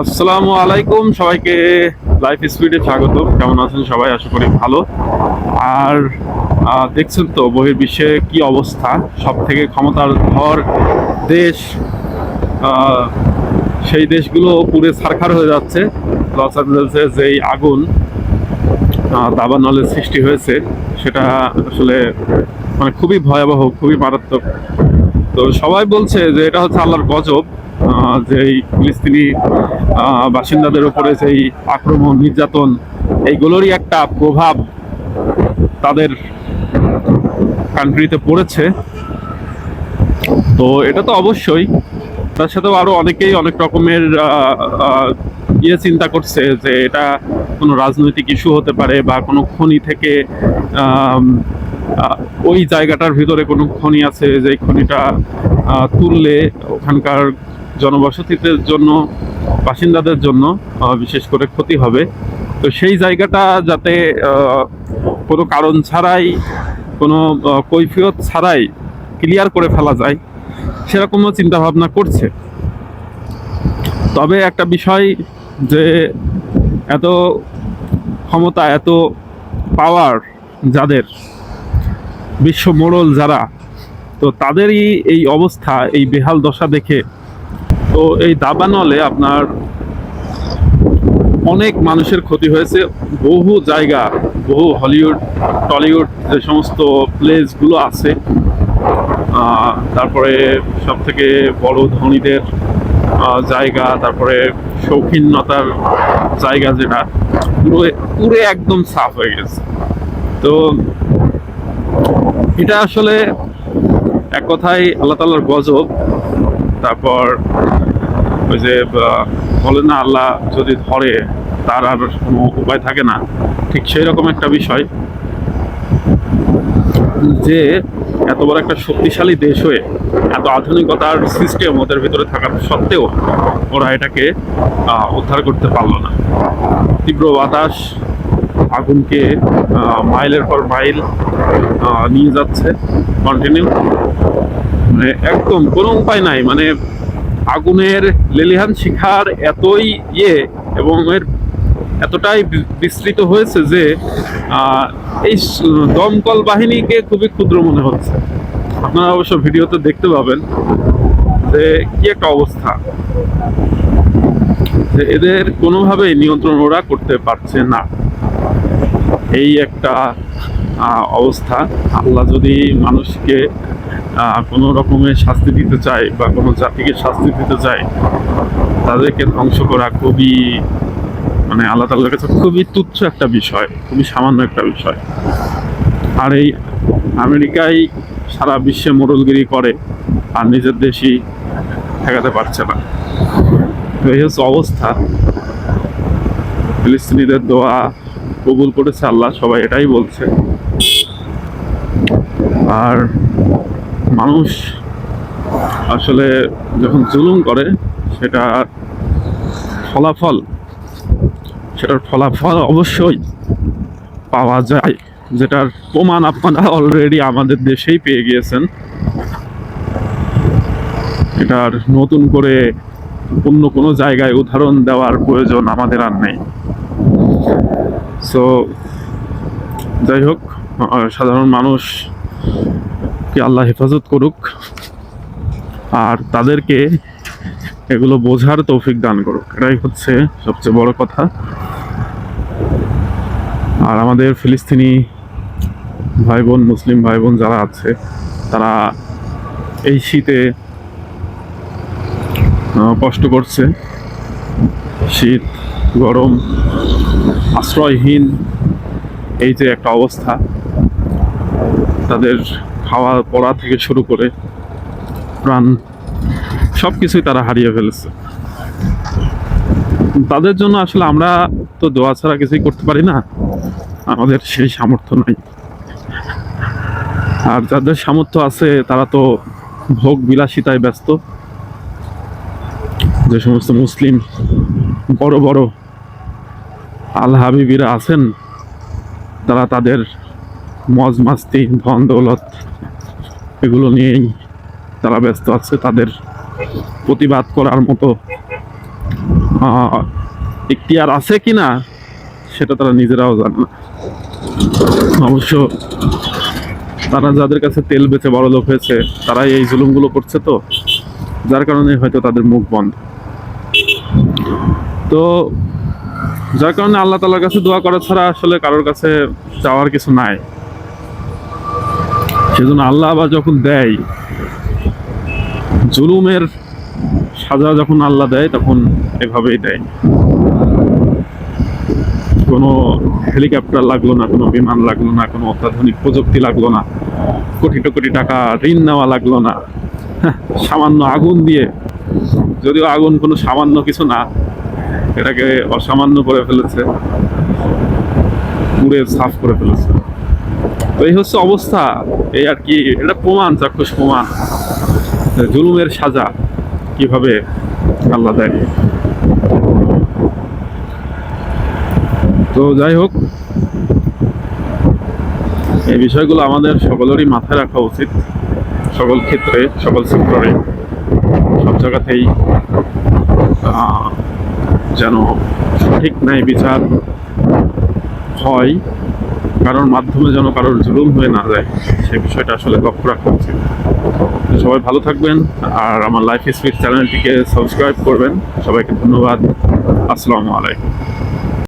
আসসালামু আলাইকুম সবাইকে। লাইফ স্পিডে স্বাগত। কেমন আছেন সবাই? আশা করি ভালো। আর দেখছেন তো বহির্বিশ্বে কি অবস্থা। সব থেকে ক্ষমতার ধর দেশ, আহ, সেই দেশগুলো পুড়ে ছারখার হয়ে যাচ্ছে। লস অ্যাঞ্জেলেসে যেই আগুন দাবানলের সৃষ্টি হয়েছে, সেটা আসলে মানে খুবই ভয়াবহ, খুবই মারাত্মক। তো সবাই বলছে যে এটা হচ্ছে আল্লাহর গজব, যেই ফিলিস্তিনি বাসিন্দাদের উপরে যেই আক্রমণ, নির্যাতন, এইগুলোরই একটা প্রভাব তাদের কান্ট্রিতে পড়েছে। তো এটা তো অবশ্যই, তার সাথেও আরো অনেকেই অনেক রকমের চিন্তা করছে যে এটা কোনো রাজনৈতিক ইস্যু হতে পারে, বা কোনো খনি থেকে ওই জায়গাটার ভিতরে কোনো খনি আছে, যে খনিটা তুললে ওখানকার জনবসতিদের জন্য, বাসিন্দাদের জন্য বিশেষ করে ক্ষতি হবে। তো সেই জায়গাটা যাতে কোনো কারণ ছাড়াই, কোনো কৈফিয়ত ছাড়াই ক্লিয়ার করে ফেলা যায়, সেরকমও চিন্তা ভাবনা করছে। তবে একটা বিষয়, যে এত ক্ষমতা, এত পাওয়ার যাদের, বিশ্ব মোড়ল যারা, তো তাদেরই এই অবস্থা, এই বেহাল দশা দেখে, তো এই দাবানলে আপনার অনেক মানুষের ক্ষতি হয়েছে। বহু জায়গা, বহু হলিউড, টলিউড যে সমস্ত প্লেসগুলো আছে, তারপরে সব থেকে বড় ধনীদের জায়গা, তারপরে শৌখিনতার জায়গা, যেটা পুরো পুরে একদম সাফ হয়ে গেছে। তো এটা আসলে এক কথায় আল্লাহ তাআলার গজব। তারপর ওই যে বলে না, আল্লাহ যদি ধরে তার আর কোনো উপায় থাকে না, ঠিক সেই রকম একটা বিষয়। যে এত বড় একটা শক্তিশালী দেশ হয়ে, এত আধুনিকতার সিস্টেম ওদের ভিতরে থাকার সত্ত্বেও ওরা এটাকে উদ্ধার করতে পারলো না। তীব্র বাতাস আগুনকে মাইলের পর মাইল নিয়ে যাচ্ছে কন্টিনিউ, মানে একদম কোনো উপায় নাই। মানে আগুনের লেলিহান শিখার এতই এবং এর এতটাই বিস্তৃত হয়েছে যে এই দমকল বাহিনীকে খুবই ক্ষুদ্র মনে হচ্ছে। আপনারা অবশ্য ভিডিওতে দেখতে পাবেন যে কি একটা অবস্থা, যে এদের কোনোভাবেই নিয়ন্ত্রণ ওরা করতে পারছে না। এই একটা অবস্থা। আল্লাহ যদি মানুষকে কোনো রকমের শাস্তি দিতে চায়, বা কোনো জাতিকে শাস্তি দিতে চায়, তাদেরকে ধ্বংস করা খুবই, মানে আল্লাহ তাআলার কাছে খুবই তুচ্ছ একটা বিষয়, খুবই সামান্য একটা বিষয়। আর এই আমেরিকাই সারা বিশ্বে মোড়লগিরি করে, আর নিজের দেশই ঠেকাতে পারছে না। তো এই হচ্ছে অবস্থা। ফিলিস্তিনিদের দোয়া কবুল করেছে আল্লাহ, সবাই এটাই বলছে। আর মানুষ আসলে যখন জুলুম করে, সেটার ফলাফল অবশ্যই পাওয়া যায়, যেটার প্রমাণ আপনারা অলরেডি আমাদের দেশেই পেয়ে গিয়েছেন। এটার নতুন করে অন্য কোনো জায়গায় উদাহরণ দেওয়ার প্রয়োজন আমাদের আর নেই। সো যাই হোক, সাধারণ মানুষ কি আল্লাহ হেফাজত করুক, আর তাদেরকে এগুলো বোঝার তৌফিক দান করুক, এটাই হচ্ছে সবচেয়ে বড় কথা। আর আমাদের ফিলিস্তিনি ভাই বোন, মুসলিম ভাই বোন যারা আছে, তারা এই শীতে কষ্ট করছে। শীত, গরম, আশ্রয়হীন এই যে একটা অবস্থা, তাদের খাওয়া পড়া থেকে শুরু করে প্রাণ, সব কিছুই তারা হারিয়ে ফেলেছে। তাদের জন্য আসলে আমরা তো দোয়া ছাড়া কিছুই করতে পারি না, আমাদের সেই সামর্থ্য নাই। আর যাদের সামর্থ্য আছে তারা তো ভোগ বিলাসিতায় ব্যস্ত। যে সমস্ত মুসলিম বড় বড় আল হাবিবিরা আছেন, তারা তাদের মজ মাস্তি, ধন দৌলত, এগুলো নিয়েই তারা ব্যস্ত আছে। তাদের প্রতিবাদ করার মতো এখতিয়ার আছে কিনা সেটা তারা নিজেরাও জানে না। অবশ্য তারা যাদের কাছে তেল বেচে বড় লোক হয়েছে তারাই এই জুলুমগুলো করছে, তো যার কারণে হয়তো তাদের মুখ বন্ধ। তো যার কারণে আল্লাহ তাআলার কাছে দোয়া করা ছাড়া আসলে কারোর কাছে চাওয়ার কিছু নাই। সেজন্য আল্লাহ আবার যখন দেয় জুলুমের সাজা, যখন আল্লাহ দেয় তখন এভাবেই দেয়। কোনো হেলিকপ্টার লাগলো না, কোনো বিমান লাগলো না, কোনো অত্যাধুনিক প্রযুক্তি লাগলো না, কোটি কোটি টাকা ঋণ নেওয়া লাগলো না। সামান্য আগুন দিয়ে, যদিও আগুন কোনো সামান্য কিছু না, এটাকে অসামান্য করে ফেলেছে, পুড়ে সাফ করে ফেলেছে। তো এই হচ্ছে অবস্থা, এই আর কি। এটা প্রমাণ, চাক্ষুষ প্রমাণ জুলুমের সাজা কিভাবে আল্লাহ দেয়। তো যাই হোক, এই বিষয়গুলো আমাদের সকলেরই মাথায় রাখা উচিত। সকল ক্ষেত্রে, সকল সেক্টরে, সব জায়গাতেই যেন সঠিক ন্যায় বিচার হয়, কারোর মাধ্যমে যেন কারোর জুলুম হয়ে না যায়, সেই বিষয়টা আসলে লক্ষ্য রাখা উচিত। সবাই ভালো থাকবেন, আর আমার লাইফ স্পিড চ্যানেলটিকে সাবস্ক্রাইব করবেন। সবাইকে ধন্যবাদ। আসসালামু আলাইকুম।